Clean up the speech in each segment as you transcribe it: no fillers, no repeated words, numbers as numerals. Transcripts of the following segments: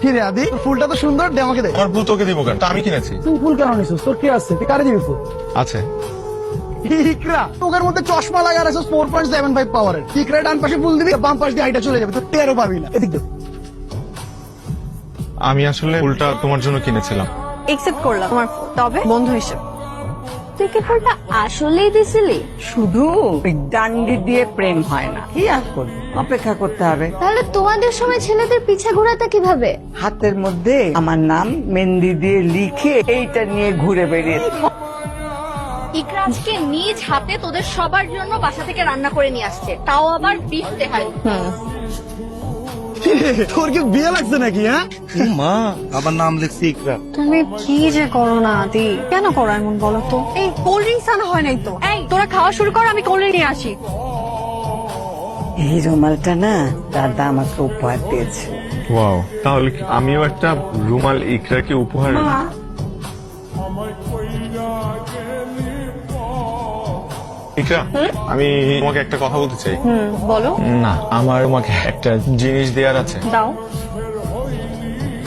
কিরে আদি, ফুলটা তো সুন্দর, দে আমাকে দে। আমার ফুল তোকে দিব কেন? তা আমি কিনেছি। তুই ফুল কেন নিছিস? তোর কি আছে? তুই কারে দিবি ফুল? আছে। ইকরা, তোকের মধ্যে চশমা লাগা আছে 4.75 পাওয়ারের। ইকরা ডান পাশে ফুল দিবি, বাম পাশ দিয়ে হাইটা চলে যাবে, তুই টেরও পাবি না। এদিক দে। আমি আসলে ফুলটা তোমার জন্য কিনেছিলাম। একসেপ্ট করলাম তোমার ফুল, তবে বন্ধু হিসেবে। তুই কি ফুলটা আসলেই দিছিলি? শুধু ওই ডান্ডি দিয়ে প্রেম হয় না, কি আর করবি, অপেক্ষা করতে হবে। তাহলে তোমাদের সময় ছেলেদের পিছে ঘোরাটা কিভাবে? হাতের মধ্যে আমার নাম মেহেন্দি দিয়ে লিখে এইটা নিয়ে ঘুরে বেরিয়েছে। ইকরা আজকে নিজ হাতে তোদের সবার জন্য বাসা থেকে রান্না করে নিয়ে আসছে, তাও আবার বিফ তেহারি। তোর কি বিয়ে লাগছে নাকি? হ্যাঁ মা, আবার নাম লিখছি ইকরা। তুমি কি যে করো না আদি, কেন করো এমন বলো তো? এই কোল্ড ড্রিঙ্কস আনা হয় নাই তো। এই তোরা খাওয়া শুরু কর, আমি কোল্ড ড্রিঙ্ক নিয়ে আসি। এই রুমালটা না দাদা আমাকে উপহার দিয়েছে। ওয়াও, তাহলে কি আমিও একটা রুমাল ইকরাকে উপহার? ইকরা, আমি তোমাকে একটা কথা বলতে চাই। বলো। না, আমার তোমাকে একটা জিনিস দেওয়ার আছে। দাও।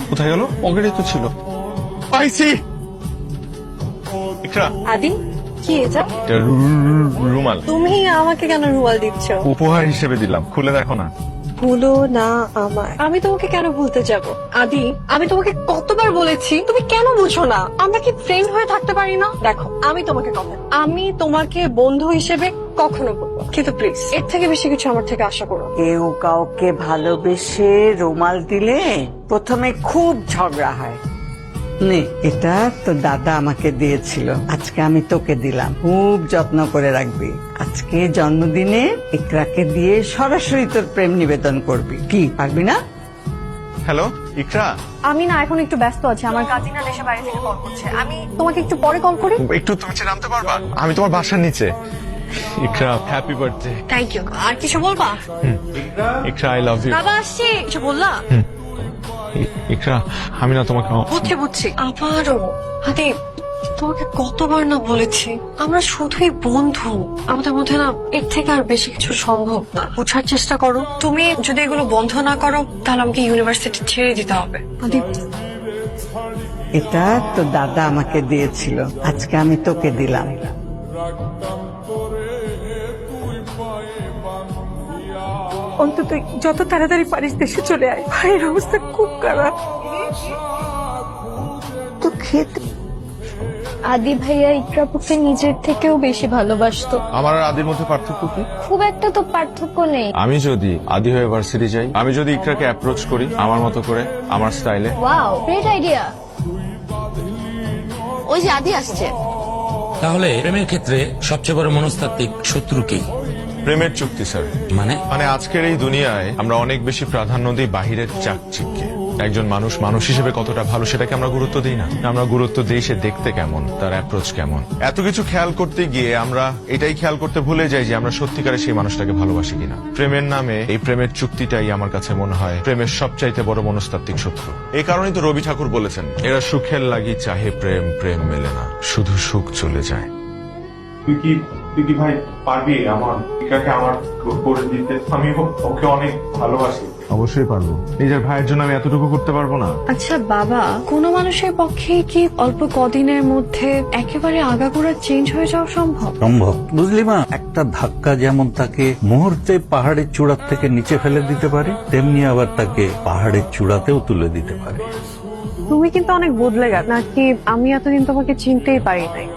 কোথায় গেল? পকেটে তো ছিল। পাইছি। ইকরা, আদি, কি এটা? এটা রুমাল তুমি আমাকে কেন রুমাল দিচ্ছ? উপহার হিসেবে দিলাম, খুলে দেখো না। ভুলো না আমার, আমি তোমাকে কেন ভুলতে যাব? আদি, আমি তোমাকে কতবার বলেছি, তুমি কেন বুঝো না? আমরা কি ফ্রেন্ড হয়ে থাকতে পারি না? দেখো, আমি তোমাকে কথা, আমি তোমাকে বন্ধু হিসেবে কখনো বলবো, কিন্তু প্লিজ এর থেকে বেশি কিছু আমার থেকে আশা করো। কেউ কাউকে ভালোবেসে রুমাল দিলে প্রথমে খুব ঝগড়া হয়। নে, এটা তো দাদা আমাকে দিয়েছিল, আজকে আমি তোকে দিলাম, খুব যত্ন করে রাখবি। আজকে জন্মদিনে ইকরাকে দিয়ে সরাসরি তোর প্রেম নিবেদন করবি, কি পারবি না? হ্যালো ইকরা, আমি না এখন একটু ব্যস্ত আছি, আমার কাজিনা দেশে বাইরে থেকে কল করছে, আমি তোমাকে একটু পরে কল করি। একটু নিচে নামতে পারবা? আমি তোমার বাসার নিচে। Iqra, happy birthday. Thank you. আর কিছু বলবা? Iqra, I love you. বাবা আসছি, কিছু বললা? ইকরা, আমি না তোমাকে বুঝছি বুঝছি। আবারও আদি, তোমাকে কতবার না বলেছি, আমরা শুধুই বন্ধু, আমাদের মধ্যে না এর থেকে আর বেশি কিছু সম্ভব না। বোঝার চেষ্টা করো, তুমি যদি এগুলো বন্ধ না করো তাহলে আমাকে ইউনিভার্সিটি ছেড়ে দিতে হবে। আদি, এটা তো দাদা আমাকে দিয়েছিল, আজকে আমি তোকে দিলাম। অন্তত যত তাড়াতাড়ি পারিস দেশে চলে আয়, ভাইয়ের অবস্থা খুব খারাপ। তো খেতে আদি ভাইয়া ইকরাপুকে নিজের থেকেও বেশি ভালোবাসতো। আমার আর আদির মধ্যে পার্থক্য কি? খুব একটা তো পার্থক্য নেই। আমি যদি আদি হয়ে ভার্সিটি যাই, আমি যদি ইকরাকে অ্যাপ্রোচ করি আমার মতো করে, আমার স্টাইলে। Wow, great idea. ওই যে আদি আসছে। তাহলে প্রেমের ক্ষেত্রে সবচেয়ে বড় মনস্তাত্ত্বিক শত্রু কি? প্রেমের চুক্তি স্যার। মানে আজকের এই দুনিয়ায় আমরা অনেক বেশি প্রাধান্য দিই বাহিরের চাকচিক্যে। একজন মানুষ মানুষ হিসেবে কতটা ভালো সেটাকে আমরা গুরুত্ব দিই না। আমরা গুরুত্ব দিই সে দেখতে কেমন, তার অ্যাপ্রোচ কেমন। এত কিছু খেয়াল করতে গিয়ে আমরা এটাই খেয়াল করতে ভুলে যাই যে আমরা সত্যিকারে সেই মানুষটাকে ভালোবাসি কিনা। প্রেমের নামে এই প্রেমের চুক্তিটাই আমার কাছে মনে হয় প্রেমের সবচাইতে বড় মনস্তাত্ত্বিক শত্রু। এই কারণেই তো রবি ঠাকুর বলেছেন, এরা সুখের লাগি চাহে প্রেম, প্রেম মেলে না, শুধু সুখ চলে যায়। তুই কি ভাই পারবি আমার ইকরাকে আমার করে দিতে? আমি ওকে অনেক ভালোবাসি। অবশ্যই পারবো। নিজের ভাইয়ের জন্য আমি এতটুকু করতে পারবো না? আচ্ছা বাবা, কোনো মানুষের পক্ষে কি অল্প কদিনের মধ্যে একেবারে আগাগোড়া চেঞ্জ হয়ে যাওয়া সম্ভব? সম্ভব, বুঝলি মা। একটা ধাক্কা যেমন তাকে মুহূর্তে পাহাড়ের চূড়ার থেকে নিচে ফেলে দিতে পারে, তেমনি আবার তাকে পাহাড়ের চূড়াতেও তুলে দিতে পারে। তুমি কিন্তু অনেক বদলে গেছ, নাকি আমি এতদিন তোমাকে চিনতেই পারি নাই?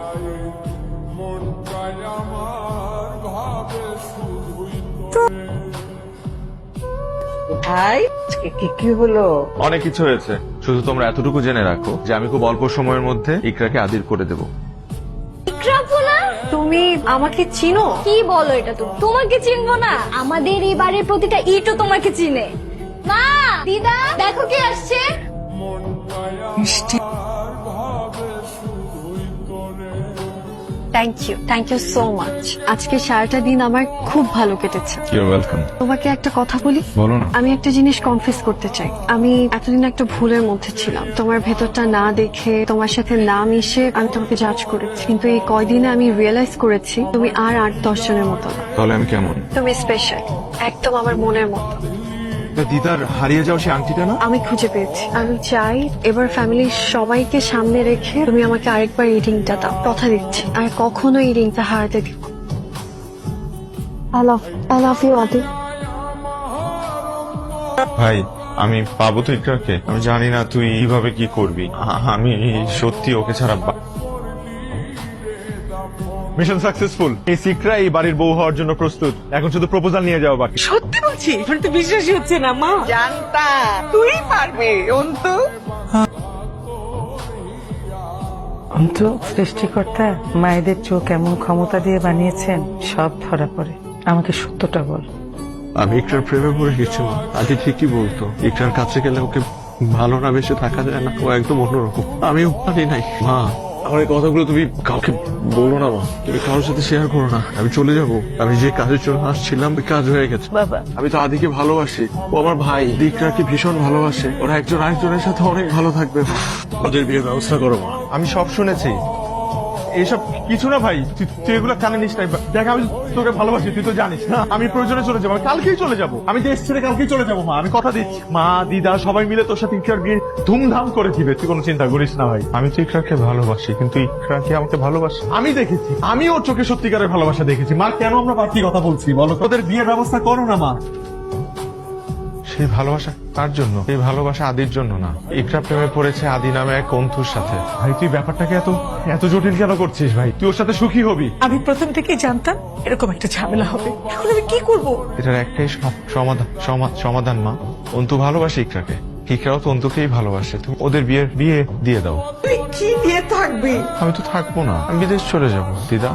ভাই, আজকে কি হলো? অনেক কিছু হয়েছে, শুধু তোমরা এতটুকু জেনে রাখো যে আমি খুব অল্প সময়ের মধ্যে ইকরাকে আদির করে দেব। ইকরাপু না? তুমি আমাকে চিনো? কি বলো এটা? তুমি তোমাকে চিনবো না? আমাদের এই বাড়ির প্রতিটা ইটও তোমাকে চিনে। মা, দিদা, দেখো কে আসছে। Thank you so much. আজকে সারাটা দিন আমার খুব ভালো কেটেছে। You're welcome. তোমাকে একটা কথা বলি? বলো না। আমি একটা জিনিস কনফেস করতে চাই। আমি এতদিন একটা ভুলের মধ্যে ছিলাম, তোমার ভেতরটা না দেখে, তোমার সাথে না মিশে আমি তোমাকে জাজ করেছি। কিন্তু এই কয়দিনে আমি রিয়েলাইজ করেছি তুমি আর 8-10 জনের মতো না। তাহলে আমি কেমন? তুমি স্পেশাল, একদম আমার মনের মতো। দিদার হারিয়ে যাও সেই আংটিটা না? আমি খুঁজে পেয়েছি। আমি চাই এবার ফ্যামিলির সবাইকে সামনে রেখে তুমি আমাকে আরেকবার এই রিংটা দাও। কথা দিচ্ছি আর কখনো এই রিংটা হারাতে দিব। I love you, আদি। ভাই আমি পাবো তো ইকরারকে? আমি জানি না তুই কিভাবে কি করবি। আমি সত্যি ওকে ছাড়া মিশন সাকসেসফুল। এই ইকরা এই বাড়ির বউ হওয়ার জন্য প্রস্তুত। এখন শুধু প্রপোজাল নিয়ে যাওয়া বাকি। সত্যি বলছি, আমার তো বিশ্বাসই হচ্ছে না মা। জানতা তুই পারবি অন্তু। অন্তু, সৃষ্টিকর্তা মায়েদের চোখ এমন ক্ষমতা দিয়ে বানিয়েছেন, সব ধরা পড়ে। আমাকে সত্যটা বল। আমি ইকরার প্রেমে পড়ে গেছি মা। আদি ঠিকই বলতো, ইকরার কাছে গেলে ওকে ভালো না বেশি থাকা যায় না, ও একদম অন্যরকম। আমিও পারি নাই মা। আমার এই কথাগুলো তুমি কাউকে বলো না মা, তুমি কারোর সাথে শেয়ার করো না। আমি চলে যাব। আমি যে কাজের জন্য আসছিলাম ওই কাজ হয়ে গেছে। বাবা, আমি তো আদিকে ভালোবাসি, ও আমার ভাই। ইকরাকে ভীষণ ভালোবাসে, ওরা একজন আরেকজনের সাথে অনেক ভালো থাকবে। ওদের বিয়ের ব্যবস্থা করো মা। আমি সব শুনেছি। এসব কিছু না ভাই, তুই এগুলো কানে নিস নাই। দেখ আমি তোকে ভালোবাসি, তুই তো জানিস না। আমি প্রয়োজনে চলে যাবো, আমি কালকেই চলে যাবো। আমি দেশ ছেড়ে কালকেই চলে যাবো মা, আমি কথা দিচ্ছি। মা, দিদা সবাই মিলে তোর সাথে ইকরার বিয়ে ধুমধাম করে দিবে, তুই কোনো চিন্তা করিস না ভাই। আমি তো ইকরাকে ভালোবাসি, কিন্তু ইকরা কি আমাকে ভালোবাসে? আমি দেখেছি, আমি ওর চোখে সত্যিকারের ভালোবাসা দেখেছি। মা, কেন আমরা বাকি কথা বলছি বলো? তোদের বিয়ের ব্যবস্থা করো না মা। সেই ভালোবাসা কার জন্য? এই ভালোবাসা আদির জন্য না। ইকরা প্রেমে পড়েছে আদি নামে এক অন্তুর সাথে। ভাই তুই ব্যাপারটাকে এত জটিল কেন করছিস ভাই? তুই ওর সাথে সুখী হবি। আমি প্রথম থেকেই জানতাম এরকম একটা ঝামেলা হবে। এখন আমি কি করব? এটার একটাই সমাধান মা। অন্তু ভালোবাসে ইকরাকে, ইকরাও তো অন্তুকেই ভালোবাসে। তুমি ওদের বিয়ে দিয়ে দাও। তুই কি দিয়ে থাকবি? আমি তো থাকবো না, আমি বিদেশ চলে যাবো দিদা।